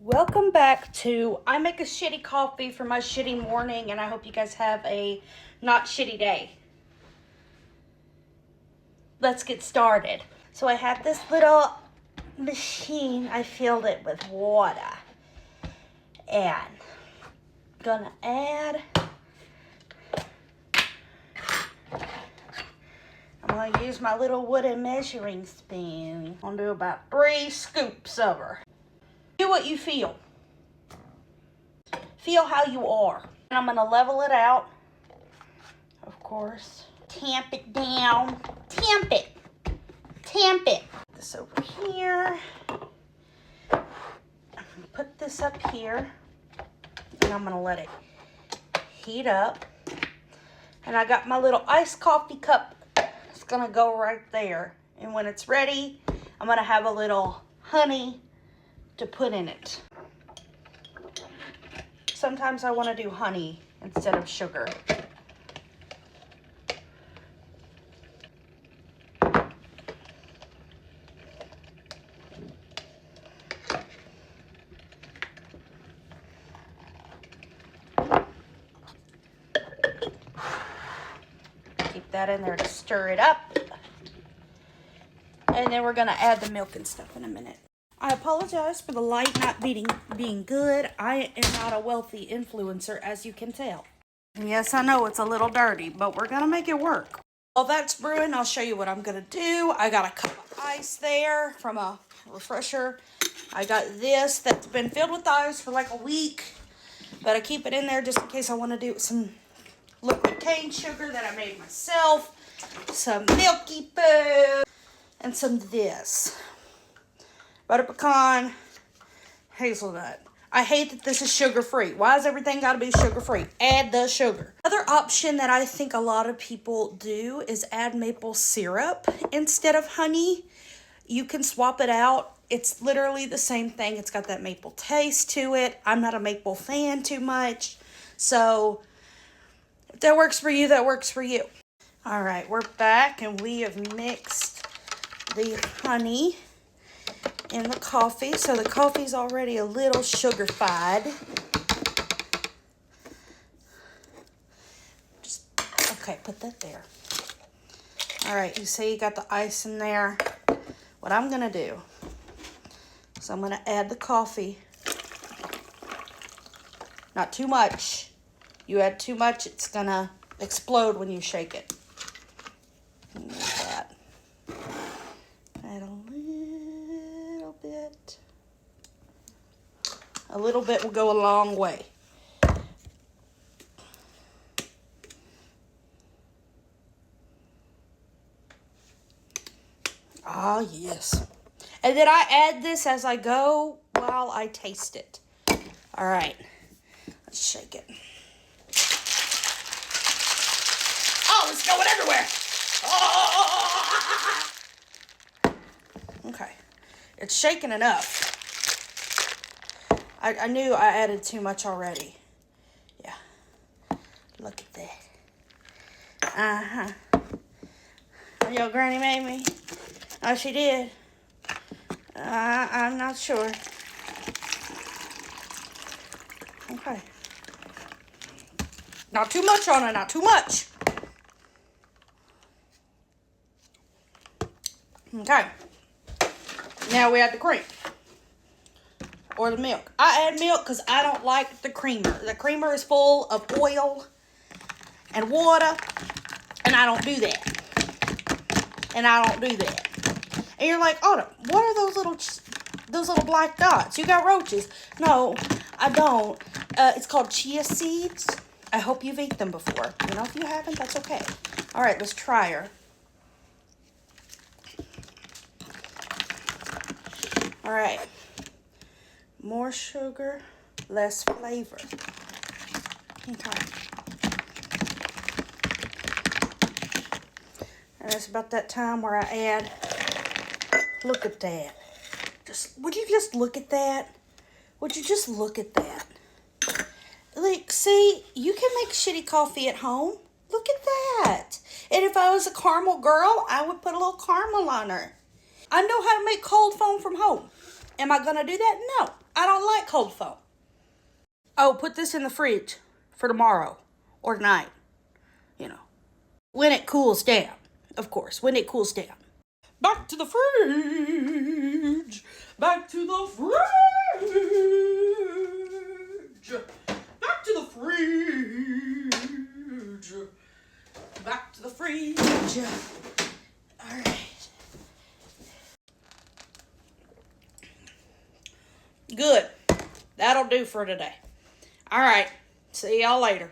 Welcome back to I Make a Shitty Coffee for my shitty morning, and I hope you guys have a not shitty day. Let's get started. So I have this little machine. I filled it with water. And I'm gonna add, I'm gonna use my little wooden measuring spoon. I'm gonna do about 3 scoops of her. Do what you feel. Feel how you are. And I'm gonna level it out, of course. Tamp it down. Tamp it. Tamp it. This over here. I'm gonna put this up here. And I'm gonna let it heat up. And I got my little iced coffee cup. It's gonna go right there. And when it's ready, I'm gonna have a little honey to put in it. Sometimes I want to do honey instead of sugar. Keep that in there to stir it up. And then we're going to add the milk and stuff in a minute. I apologize for the light not being good. I am not a wealthy influencer, as you can tell. And yes, I know it's a little dirty, but we're going to make it work. While that's brewing, I'll show you what I'm going to do. I got a cup of ice there from a refresher. I got this that's been filled with ice for like a week, but I keep it in there just in case I want to do some liquid cane sugar that I made myself, some milky food, and some this. Butter pecan, hazelnut. I hate that this is sugar-free. Why has everything got to be sugar-free? Add the sugar. Another option that I think a lot of people do is add maple syrup instead of honey. You can swap it out. It's literally the same thing. It's got that maple taste to it. I'm not a maple fan too much. So if that works for you, that works for you. All right, we're back and we have mixed the honey in the coffee. So the coffee's already a little sugar-fied. Okay, put that there. All right, you see you got the ice in there. What I'm gonna do is I'm gonna add the coffee. Not too much. You add too much, it's gonna explode when you shake it. Like that. Add a little bit. A little bit will go a long way. Ah, yes. And then I add this as I go while I taste it. All right. Let's shake it. Oh, it's going everywhere. Oh! Okay. It's shaking enough. I knew I added too much already. Yeah. Look at that. Uh-huh. Your granny made me? Oh, she did? I'm not sure. Okay. Not too much on it, not too much. Okay. Now we add the cream. Or the milk. I add milk because I don't like the creamer. The creamer is full of oil and water. And I don't do that. And I don't do that. And you're like, Autumn, what are those little black dots? You got roaches. No, I don't. It's called chia seeds. I hope you've eaten them before. You know, if you haven't, that's okay. All right, let's try her. All right. More sugar, less flavor. Okay. And it's about that time where I add, look at that. Would you just look at that? Would you just look at that? Like, see, you can make shitty coffee at home. Look at that. And if I was a caramel girl, I would put a little caramel on her. I know how to make cold foam from home. Am I going to do that? No, I don't like cold foam. Oh, put this in the fridge for tomorrow or tonight, you know, when it cools down, of course, when it cools down. Back to the fridge. Back to the fridge. Back to the fridge. Back to the fridge. All right. Good. That'll do for today. All right. See y'all later.